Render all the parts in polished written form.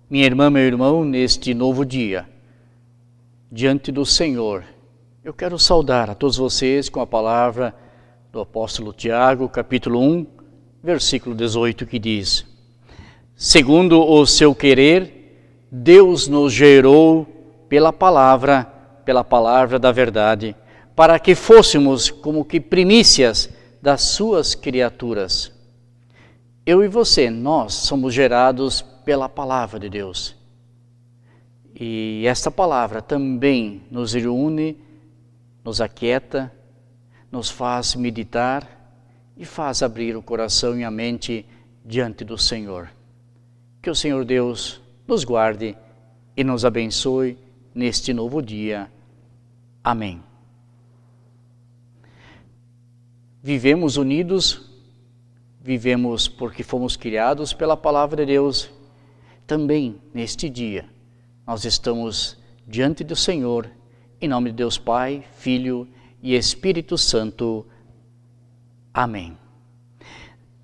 Minha irmã, meu irmão, neste novo dia, diante do Senhor, eu quero saudar a todos vocês com a palavra do apóstolo Tiago, capítulo 1, versículo 18, que diz: segundo o seu querer, Deus nos gerou pela palavra da verdade, para que fôssemos como que primícias das suas criaturas. Eu e você, nós somos gerados pela palavra de Deus. E esta palavra também nos reúne, nos aquieta, nos faz meditar e faz abrir o coração e a mente diante do Senhor. Que o Senhor Deus nos guarde e nos abençoe neste novo dia. Amém. Vivemos unidos, vivemos porque fomos criados pela palavra de Deus. Também neste dia nós estamos diante do Senhor, em nome de Deus Pai, Filho e Espírito Santo. Amém.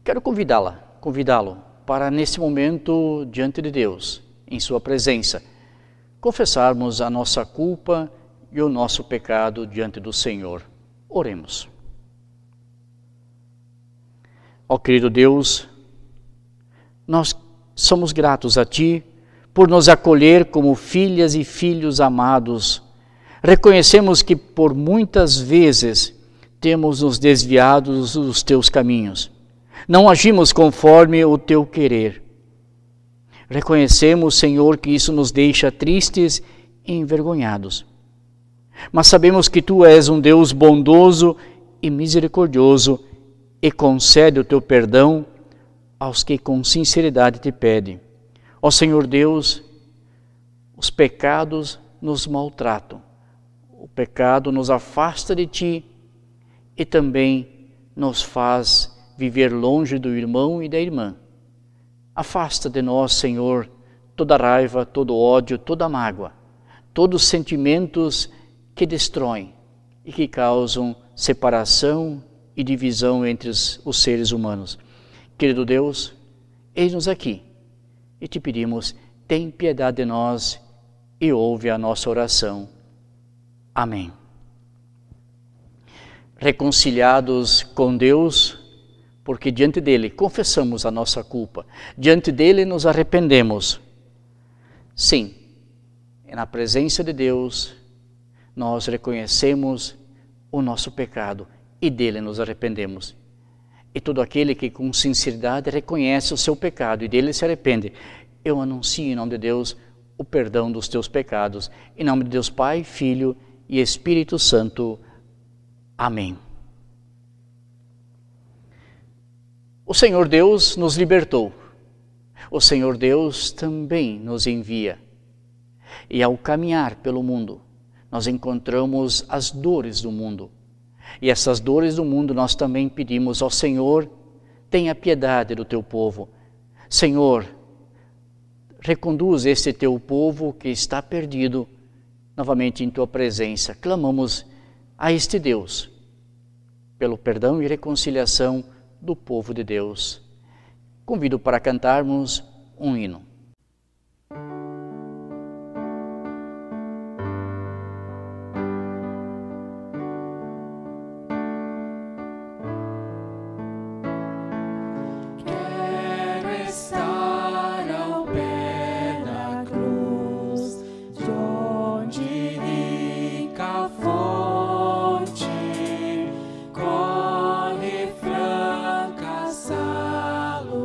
Quero convidá-lo para nesse momento diante de Deus, em sua presença, confessarmos a nossa culpa e o nosso pecado diante do Senhor. Oremos. Ó querido Deus, nós somos gratos a Ti por nos acolher como filhas e filhos amados. Reconhecemos que por muitas vezes temos nos desviado dos Teus caminhos. Não agimos conforme o Teu querer. Reconhecemos, Senhor, que isso nos deixa tristes e envergonhados. Mas sabemos que Tu és um Deus bondoso e misericordioso e concede o Teu perdão aos que com sinceridade Te pedem. Ó Senhor Deus, os pecados nos maltratam. O pecado nos afasta de Ti e também nos faz viver longe do irmão e da irmã. Afasta de nós, Senhor, toda raiva, todo ódio, toda mágoa, todos os sentimentos que destroem e que causam separação e divisão entre os seres humanos. Querido Deus, eis-nos aqui e te pedimos, tem piedade de nós e ouve a nossa oração. Amém. Reconciliados com Deus, porque diante dele confessamos a nossa culpa, diante dele nos arrependemos. Sim, na presença de Deus, nós reconhecemos o nosso pecado e dele nos arrependemos. E todo aquele que com sinceridade reconhece o seu pecado e dele se arrepende, eu anuncio em nome de Deus o perdão dos teus pecados. Em nome de Deus Pai, Filho e Espírito Santo. Amém. O Senhor Deus nos libertou. O Senhor Deus também nos envia. E ao caminhar pelo mundo, nós encontramos as dores do mundo. E essas dores do mundo nós também pedimos ao Senhor, tenha piedade do teu povo. Senhor, reconduz este teu povo que está perdido novamente em tua presença. Clamamos a este Deus pelo perdão e reconciliação do povo de Deus. Convido para cantarmos um hino. Corre franca, salutar,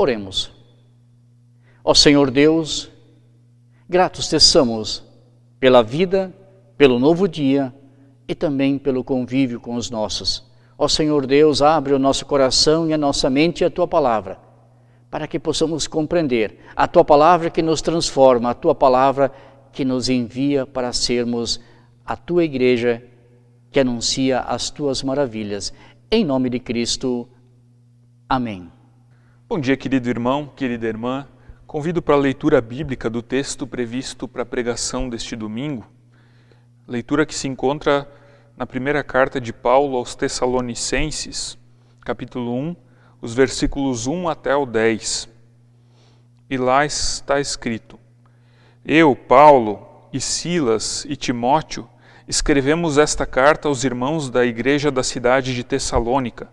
Oremos. Ó Senhor Deus, gratos te somos pela vida, pelo novo dia e também pelo convívio com os nossos. Ó Senhor Deus, abre o nosso coração e a nossa mente à Tua Palavra, para que possamos compreender a Tua Palavra que nos transforma, a Tua Palavra que nos envia para sermos a Tua Igreja que anuncia as Tuas maravilhas. Em nome de Cristo, amém. Bom dia, querido irmão, querida irmã. Convido para a leitura bíblica do texto previsto para a pregação deste domingo, leitura que se encontra na primeira carta de Paulo aos Tessalonicenses, capítulo 1, os versículos 1 até o 10. E lá está escrito: Eu, Paulo, e Silas e Timóteo, escrevemos esta carta aos irmãos da igreja da cidade de Tessalônica,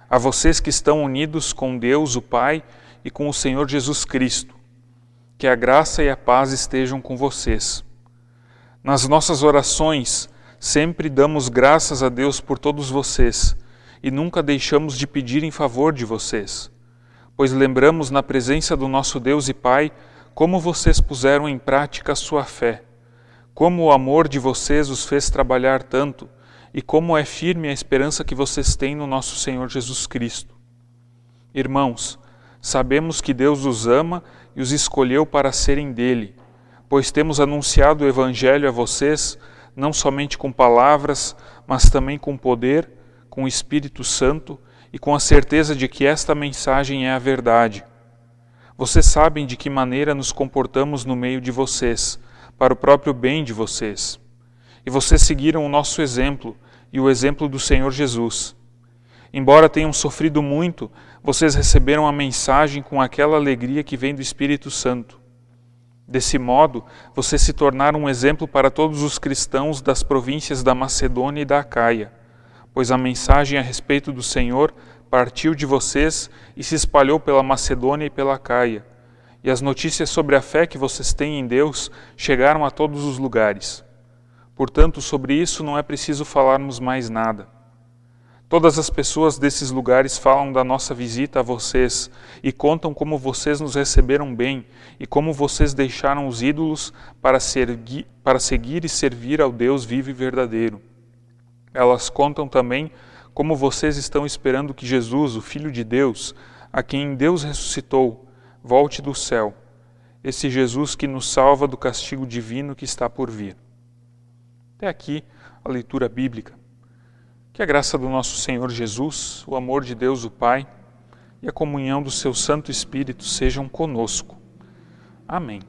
a vocês que estão unidos com Deus o Pai e com o Senhor Jesus Cristo. Que a graça e a paz estejam com vocês. Nas nossas orações, sempre damos graças a Deus por todos vocês e nunca deixamos de pedir em favor de vocês, pois lembramos na presença do nosso Deus e Pai como vocês puseram em prática a sua fé, como o amor de vocês os fez trabalhar tanto e como é firme a esperança que vocês têm no nosso Senhor Jesus Cristo. Irmãos, sabemos que Deus os ama e os escolheu para serem dele, pois temos anunciado o Evangelho a vocês, não somente com palavras, mas também com poder, com o Espírito Santo e com a certeza de que esta mensagem é a verdade. Vocês sabem de que maneira nos comportamos no meio de vocês, para o próprio bem de vocês. E vocês seguiram o nosso exemplo e o exemplo do Senhor Jesus. Embora tenham sofrido muito, vocês receberam a mensagem com aquela alegria que vem do Espírito Santo. Desse modo, vocês se tornaram um exemplo para todos os cristãos das províncias da Macedônia e da Acaia, pois a mensagem a respeito do Senhor partiu de vocês e se espalhou pela Macedônia e pela Acaia, e as notícias sobre a fé que vocês têm em Deus chegaram a todos os lugares. Portanto, sobre isso não é preciso falarmos mais nada. Todas as pessoas desses lugares falam da nossa visita a vocês e contam como vocês nos receberam bem e como vocês deixaram os ídolos para seguir e servir ao Deus vivo e verdadeiro. Elas contam também como vocês estão esperando que Jesus, o Filho de Deus, a quem Deus ressuscitou, volte do céu, esse Jesus que nos salva do castigo divino que está por vir. Até aqui a leitura bíblica. Que a graça do nosso Senhor Jesus, o amor de Deus o Pai e a comunhão do seu Santo Espírito sejam conosco. Amém.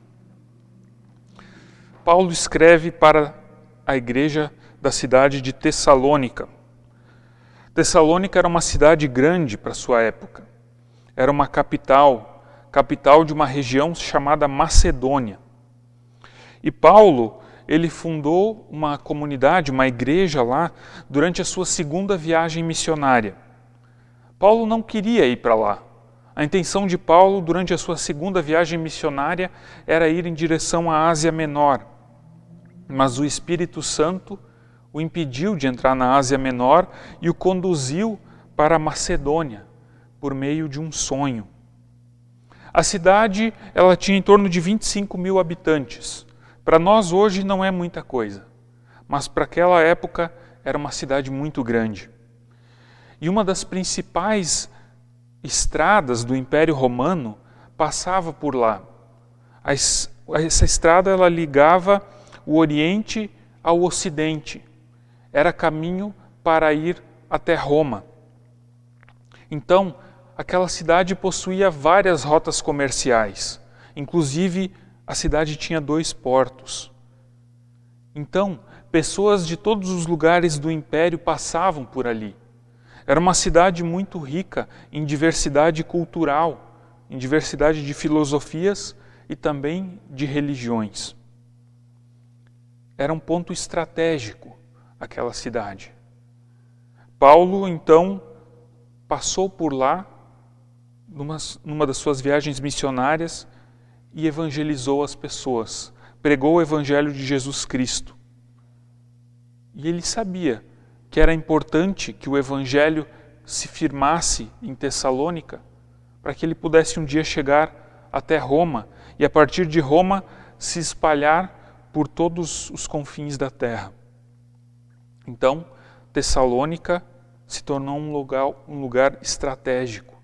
Paulo escreve para a igreja da cidade de Tessalônica. Tessalônica era uma cidade grande para sua época. Era uma capital de uma região chamada Macedônia. E Paulo, ele fundou uma comunidade, uma igreja lá, durante a sua segunda viagem missionária. Paulo não queria ir para lá. A intenção de Paulo, durante a sua segunda viagem missionária, era ir em direção à Ásia Menor. Mas o Espírito Santo o impediu de entrar na Ásia Menor e o conduziu para a Macedônia, por meio de um sonho. A cidade, ela tinha em torno de 25 mil habitantes. Para nós hoje não é muita coisa, mas para aquela época era uma cidade muito grande. E uma das principais estradas do Império Romano passava por lá. Essa estrada ela ligava o Oriente ao Ocidente. Era caminho para ir até Roma. Então, aquela cidade possuía várias rotas comerciais, inclusive a cidade tinha 2 portos. Então, pessoas de todos os lugares do império passavam por ali. Era uma cidade muito rica em diversidade cultural, em diversidade de filosofias e também de religiões. Era um ponto estratégico aquela cidade. Paulo, então, passou por lá, numa das suas viagens missionárias, e evangelizou as pessoas, pregou o Evangelho de Jesus Cristo. E ele sabia que era importante que o Evangelho se firmasse em Tessalônica, para que ele pudesse um dia chegar até Roma e a partir de Roma se espalhar por todos os confins da terra. Então, Tessalônica se tornou um lugar estratégico.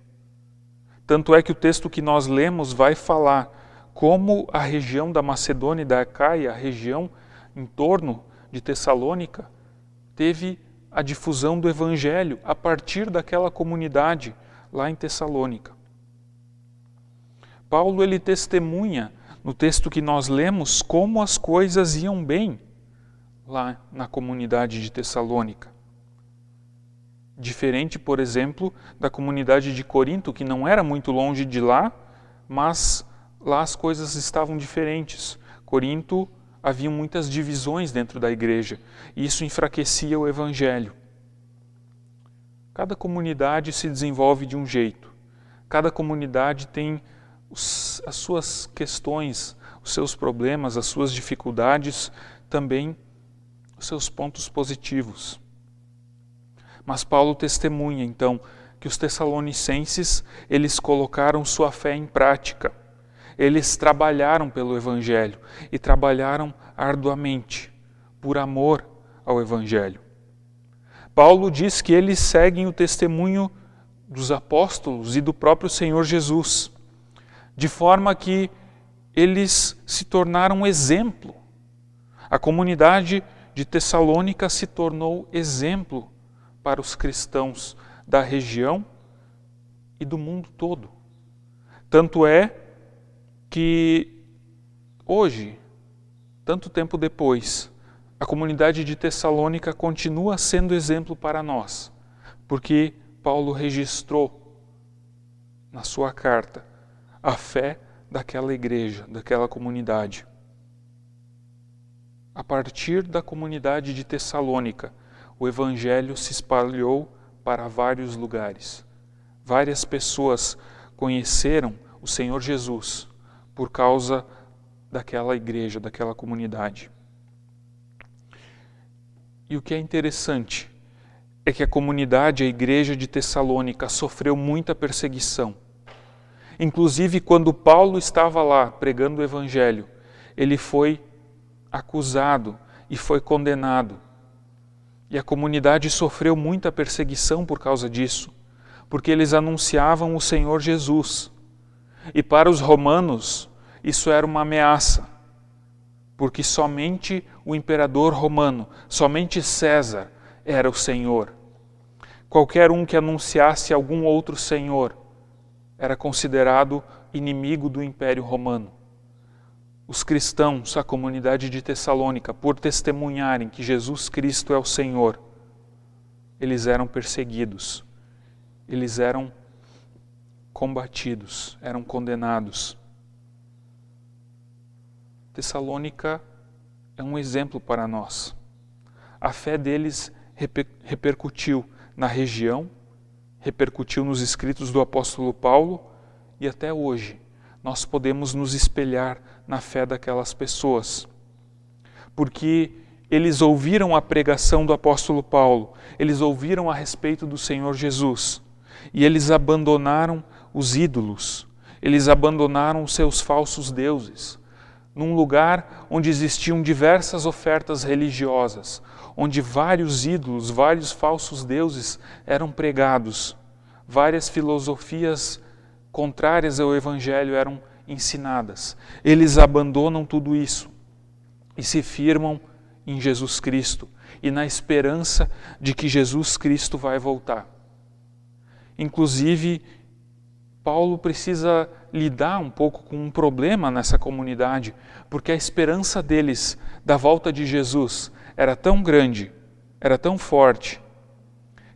Tanto é que o texto que nós lemos vai falar como a região da Macedônia e da Acaia, a região em torno de Tessalônica, teve a difusão do Evangelho a partir daquela comunidade lá em Tessalônica. Paulo ele testemunha no texto que nós lemos como as coisas iam bem lá na comunidade de Tessalônica. Diferente, por exemplo, da comunidade de Corinto, que não era muito longe de lá, mas lá as coisas estavam diferentes. Corinto havia muitas divisões dentro da igreja e isso enfraquecia o Evangelho. Cada comunidade se desenvolve de um jeito. Cada comunidade tem as suas questões, os seus problemas, as suas dificuldades, também os seus pontos positivos. Mas Paulo testemunha, então, que os tessalonicenses, eles colocaram sua fé em prática. Eles trabalharam pelo Evangelho e trabalharam arduamente, por amor ao Evangelho. Paulo diz que eles seguem o testemunho dos apóstolos e do próprio Senhor Jesus, de forma que eles se tornaram exemplo. A comunidade de Tessalônica se tornou exemplo para os cristãos da região e do mundo todo. Tanto é que hoje, tanto tempo depois, a comunidade de Tessalônica continua sendo exemplo para nós, porque Paulo registrou na sua carta a fé daquela igreja, daquela comunidade. A partir da comunidade de Tessalônica, o Evangelho se espalhou para vários lugares. Várias pessoas conheceram o Senhor Jesus por causa daquela igreja, daquela comunidade. E o que é interessante é que a comunidade, a igreja de Tessalônica, sofreu muita perseguição. Inclusive, quando Paulo estava lá pregando o Evangelho, ele foi acusado e foi condenado. E a comunidade sofreu muita perseguição por causa disso, porque eles anunciavam o Senhor Jesus. E para os romanos, isso era uma ameaça, porque somente o imperador romano, somente César era o Senhor. Qualquer um que anunciasse algum outro Senhor era considerado inimigo do Império Romano. Os cristãos, a comunidade de Tessalônica, por testemunharem que Jesus Cristo é o Senhor, eles eram perseguidos, eles eram combatidos, eram condenados. Tessalônica é um exemplo para nós. A fé deles repercutiu na região, repercutiu nos escritos do apóstolo Paulo e até hoje nós podemos nos espelhar na fé daquelas pessoas. Porque eles ouviram a pregação do apóstolo Paulo, eles ouviram a respeito do Senhor Jesus e eles abandonaram os ídolos, eles abandonaram os seus falsos deuses, num lugar onde existiam diversas ofertas religiosas, onde vários ídolos, vários falsos deuses eram pregados, várias filosofias contrárias ao Evangelho eram ensinadas. Eles abandonam tudo isso e se firmam em Jesus Cristo e na esperança de que Jesus Cristo vai voltar. Inclusive, Paulo precisa lidar um pouco com um problema nessa comunidade, porque a esperança deles da volta de Jesus era tão grande, era tão forte,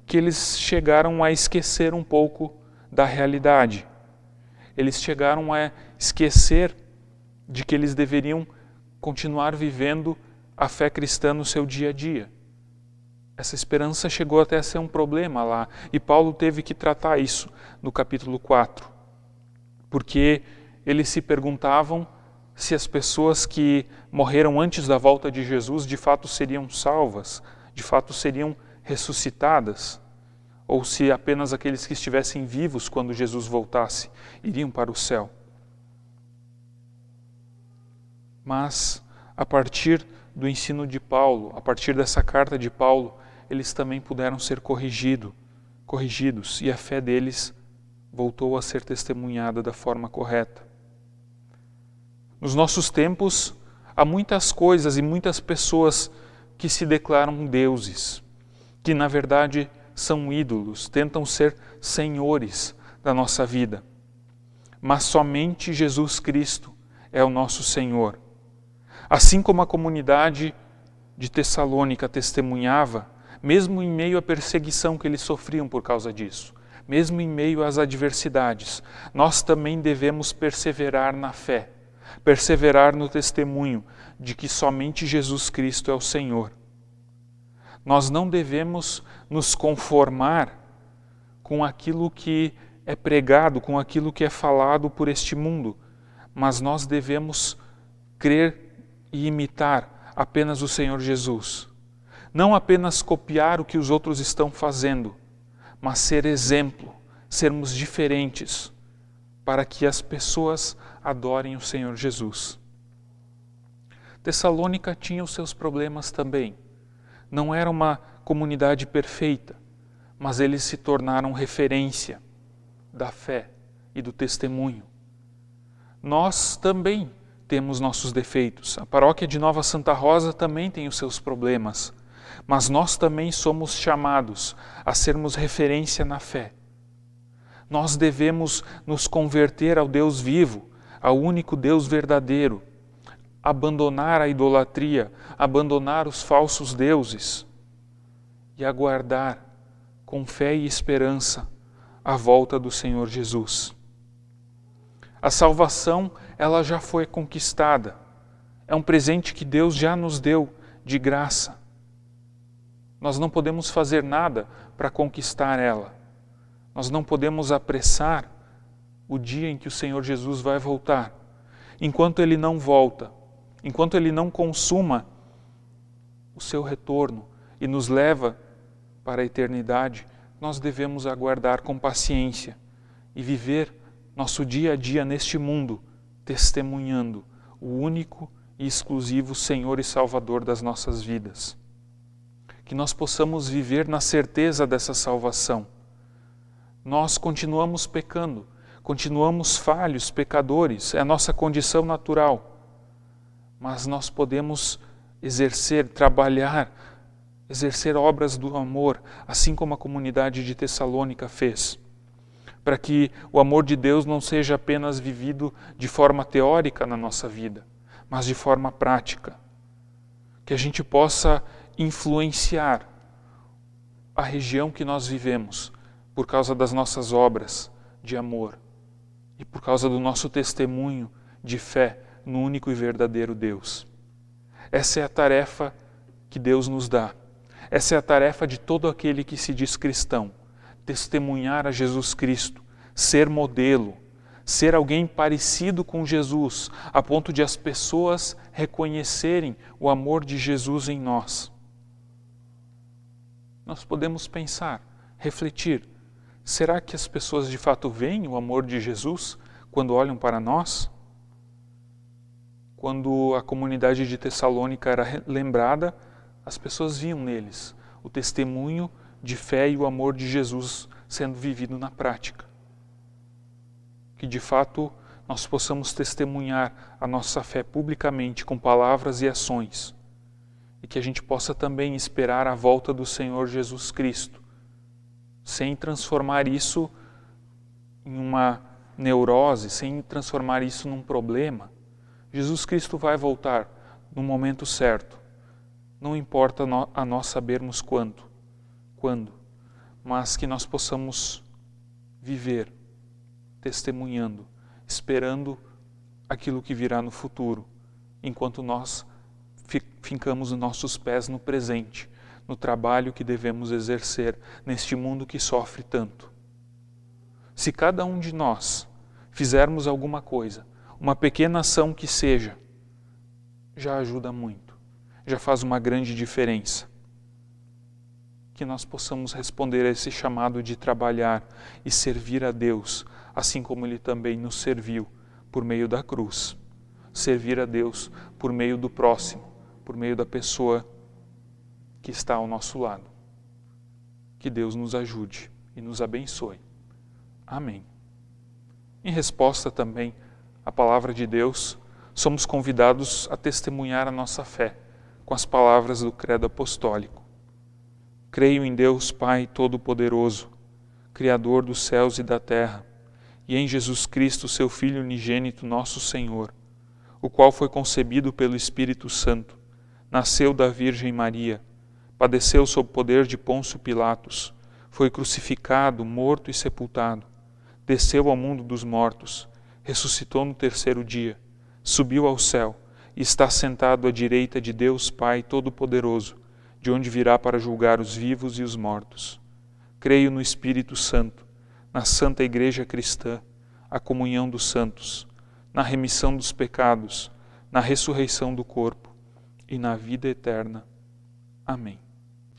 que eles chegaram a esquecer um pouco da realidade. Eles chegaram a esquecer de que eles deveriam continuar vivendo a fé cristã no seu dia a dia. Essa esperança chegou até a ser um problema lá, e Paulo teve que tratar isso no capítulo 4, porque eles se perguntavam se as pessoas que morreram antes da volta de Jesus de fato seriam salvas, de fato seriam ressuscitadas, ou se apenas aqueles que estivessem vivos quando Jesus voltasse iriam para o céu. Mas, a partir do ensino de Paulo, a partir dessa carta de Paulo, eles também puderam ser corrigidos, e a fé deles voltou a ser testemunhada da forma correta. Nos nossos tempos, há muitas coisas e muitas pessoas que se declaram deuses, que na verdade são ídolos, tentam ser senhores da nossa vida. Mas somente Jesus Cristo é o nosso Senhor. Assim como a comunidade de Tessalônica testemunhava, mesmo em meio à perseguição que eles sofriam por causa disso, mesmo em meio às adversidades, nós também devemos perseverar na fé, perseverar no testemunho de que somente Jesus Cristo é o Senhor. Nós não devemos nos conformar com aquilo que é pregado, com aquilo que é falado por este mundo, mas nós devemos crer e imitar apenas o Senhor Jesus. Não apenas copiar o que os outros estão fazendo, mas ser exemplo, sermos diferentes, para que as pessoas adorem o Senhor Jesus. Tessalônica tinha os seus problemas também. Não era uma comunidade perfeita, mas eles se tornaram referência da fé e do testemunho. Nós também temos nossos defeitos. A paróquia de Nova Santa Rosa também tem os seus problemas, mas nós também somos chamados a sermos referência na fé. Nós devemos nos converter ao Deus vivo, ao único Deus verdadeiro, abandonar a idolatria, abandonar os falsos deuses e aguardar com fé e esperança a volta do Senhor Jesus. A salvação, ela já foi conquistada. É um presente que Deus já nos deu de graça. Nós não podemos fazer nada para conquistar ela. Nós não podemos apressar o dia em que o Senhor Jesus vai voltar. Enquanto Ele não volta, enquanto Ele não consuma o seu retorno e nos leva para a eternidade, nós devemos aguardar com paciência e viver nosso dia a dia neste mundo, testemunhando o único e exclusivo Senhor e Salvador das nossas vidas. Que nós possamos viver na certeza dessa salvação. Nós continuamos pecando, continuamos falhos, pecadores, é a nossa condição natural. Mas nós podemos exercer, trabalhar, exercer obras do amor, assim como a comunidade de Tessalônica fez, para que o amor de Deus não seja apenas vivido de forma teórica na nossa vida, mas de forma prática. Que a gente possa influenciar a região que nós vivemos por causa das nossas obras de amor e por causa do nosso testemunho de fé no único e verdadeiro Deus. Essa é a tarefa que Deus nos dá. Essa é a tarefa de todo aquele que se diz cristão. Testemunhar a Jesus Cristo, ser modelo, ser alguém parecido com Jesus, a ponto de as pessoas reconhecerem o amor de Jesus em nós. Nós podemos pensar, refletir, será que as pessoas de fato veem o amor de Jesus quando olham para nós? Quando a comunidade de Tessalônica era lembrada, as pessoas viam neles o testemunho de fé e o amor de Jesus sendo vivido na prática. Que de fato nós possamos testemunhar a nossa fé publicamente com palavras e ações e que a gente possa também esperar a volta do Senhor Jesus Cristo, sem transformar isso em uma neurose, sem transformar isso num problema. Jesus Cristo vai voltar no momento certo. Não importa a nós sabermos quando, mas que nós possamos viver testemunhando, esperando aquilo que virá no futuro, enquanto nós fincamos os nossos pés no presente, no trabalho que devemos exercer neste mundo que sofre tanto. Se cada um de nós fizermos alguma coisa, uma pequena ação que seja, já ajuda muito, já faz uma grande diferença. que nós possamos responder a esse chamado de trabalhar e servir a Deus, assim como Ele também nos serviu por meio da cruz. Servir a Deus por meio do próximo, por meio da pessoa que está ao nosso lado. Que Deus nos ajude e nos abençoe. Amém. Em resposta também à palavra de Deus, somos convidados a testemunhar a nossa fé com as palavras do Credo Apostólico. Creio em Deus Pai Todo-Poderoso, Criador dos céus e da terra, e em Jesus Cristo, seu Filho unigênito, nosso Senhor, o qual foi concebido pelo Espírito Santo, nasceu da Virgem Maria, padeceu sob o poder de Pôncio Pilatos, foi crucificado, morto e sepultado, desceu ao mundo dos mortos, ressuscitou no terceiro dia, subiu ao céu e está sentado à direita de Deus Pai Todo-Poderoso, de onde virá para julgar os vivos e os mortos. Creio no Espírito Santo, na Santa Igreja Cristã, a comunhão dos santos, na remissão dos pecados, na ressurreição do corpo e na vida eterna. Amém.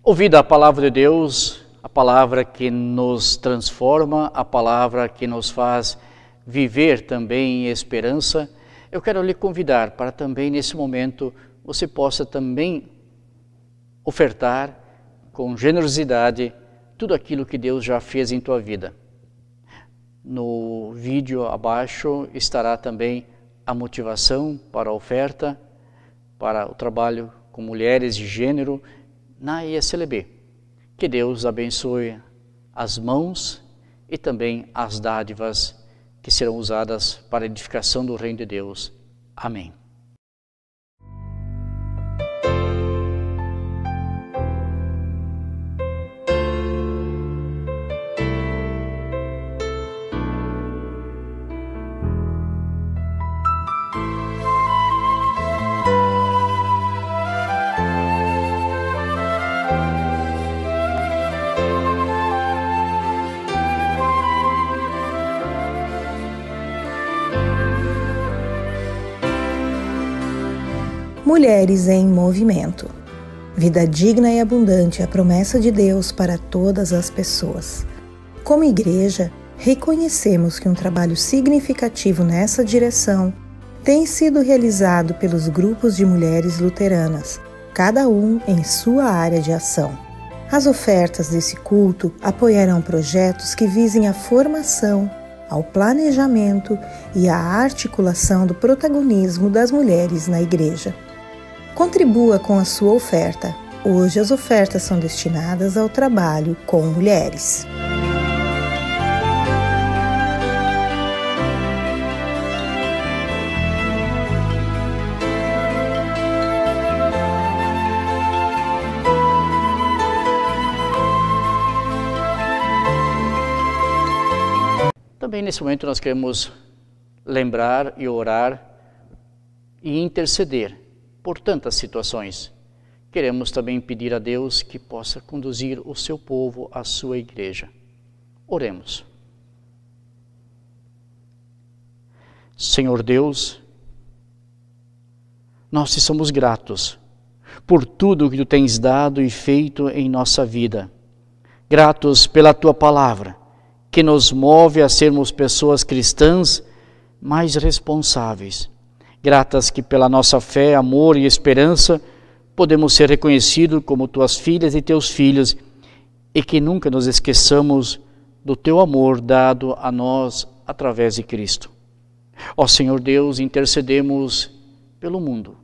Ouvida a palavra de Deus, a palavra que nos transforma, a palavra que nos faz viver também em esperança, eu quero lhe convidar para também nesse momento você possa também ofertar com generosidade tudo aquilo que Deus já fez em tua vida. No vídeo abaixo estará também a motivação para a oferta, para o trabalho com mulheres de gênero na ISLB. Que Deus abençoe as mãos e também as dádivas que serão usadas para a edificação do reino de Deus. Amém. Mulheres em Movimento. Vida digna e abundante é a promessa de Deus para todas as pessoas. Como igreja, reconhecemos que um trabalho significativo nessa direção tem sido realizado pelos grupos de mulheres luteranas, cada um em sua área de ação. As ofertas desse culto apoiarão projetos que visem a formação, ao planejamento e à articulação do protagonismo das mulheres na igreja. Contribua com a sua oferta. Hoje as ofertas são destinadas ao trabalho com mulheres. Também nesse momento nós queremos lembrar e orar e interceder por tantas situações. Queremos também pedir a Deus que possa conduzir o seu povo à sua igreja. Oremos. Senhor Deus, nós te somos gratos por tudo que tu tens dado e feito em nossa vida. Gratos pela tua palavra, que nos move a sermos pessoas cristãs mais responsáveis. Gratas que pela nossa fé, amor e esperança podemos ser reconhecidos como tuas filhas e teus filhos e que nunca nos esqueçamos do teu amor dado a nós através de Cristo. Ó Senhor Deus, intercedemos pelo mundo,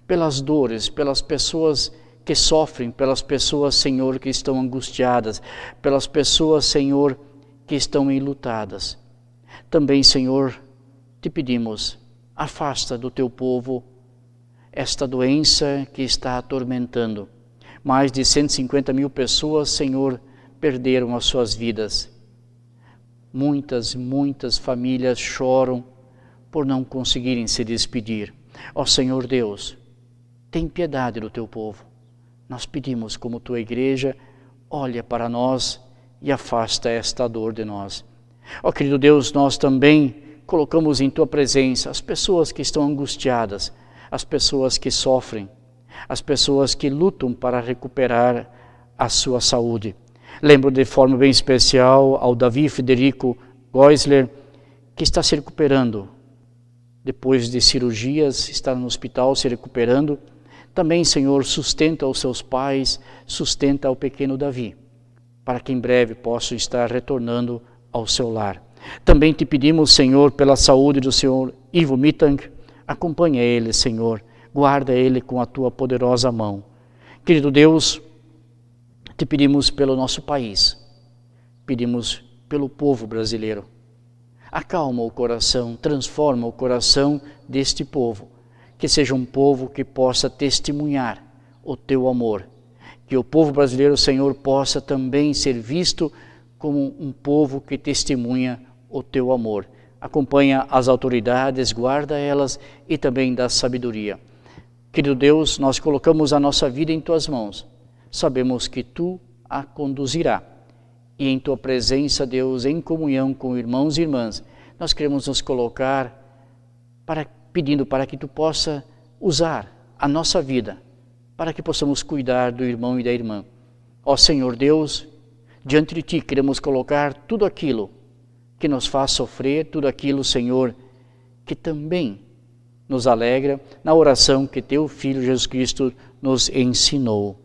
pelas dores, pelas pessoas que sofrem, pelas pessoas, Senhor, que estão angustiadas, pelas pessoas, Senhor, que estão enlutadas. Também, Senhor, te pedimos, afasta do teu povo esta doença que está atormentando. Mais de 150 mil pessoas, Senhor, perderam as suas vidas. Muitas famílias choram por não conseguirem se despedir. Ó Senhor Deus, tem piedade do teu povo. Nós pedimos como tua igreja, olha para nós e afasta esta dor de nós. Ó querido Deus, nós também colocamos em tua presença as pessoas que estão angustiadas, as pessoas que sofrem, as pessoas que lutam para recuperar a sua saúde. Lembro de forma bem especial ao Davi Federico Geusler, que está se recuperando. Depois de cirurgias, está no hospital se recuperando. Também, Senhor, sustenta os seus pais, sustenta o pequeno Davi, para que em breve possa estar retornando ao seu lar. Também te pedimos, Senhor, pela saúde do Senhor Ivo Mitang, acompanha ele, Senhor, guarda ele com a tua poderosa mão. Querido Deus, te pedimos pelo nosso país, pedimos pelo povo brasileiro. Acalma o coração, transforma o coração deste povo, que seja um povo que possa testemunhar o teu amor, que o povo brasileiro, Senhor, possa também ser visto como um povo que testemunha o teu amor. Acompanha as autoridades, guarda elas e também dá sabedoria. Querido Deus, nós colocamos a nossa vida em tuas mãos. Sabemos que tu a conduzirá. E em tua presença, Deus, em comunhão com irmãos e irmãs, nós queremos nos colocar pedindo para que tu possa usar a nossa vida, para que possamos cuidar do irmão e da irmã. Ó Senhor Deus, diante de ti queremos colocar tudo aquilo que nos faz sofrer, tudo aquilo, Senhor, que também nos alegra na oração que teu Filho Jesus Cristo nos ensinou.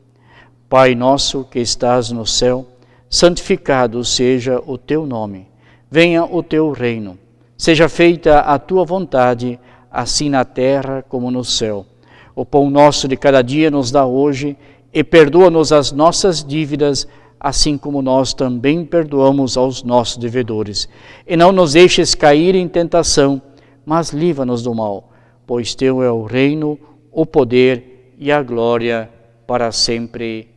Pai nosso que estás no céu, santificado seja o teu nome. Venha o teu reino. Seja feita a tua vontade, assim na terra como no céu. O pão nosso de cada dia nos dá hoje e perdoa-nos as nossas dívidas, assim como nós também perdoamos aos nossos devedores. E não nos deixes cair em tentação, mas livra-nos do mal, pois teu é o reino, o poder e a glória para sempre.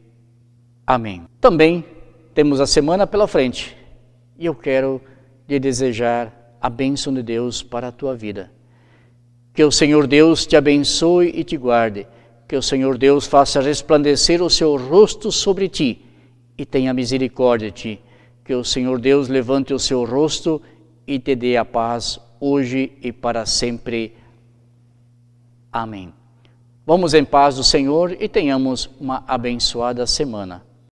Amém. Também temos a semana pela frente e eu quero lhe desejar a bênção de Deus para a tua vida. Que o Senhor Deus te abençoe e te guarde. Que o Senhor Deus faça resplandecer o seu rosto sobre ti e tenha misericórdia de ti. Que o Senhor Deus levante o seu rosto e te dê a paz hoje e para sempre. Amém. Vamos em paz do Senhor e tenhamos uma abençoada semana.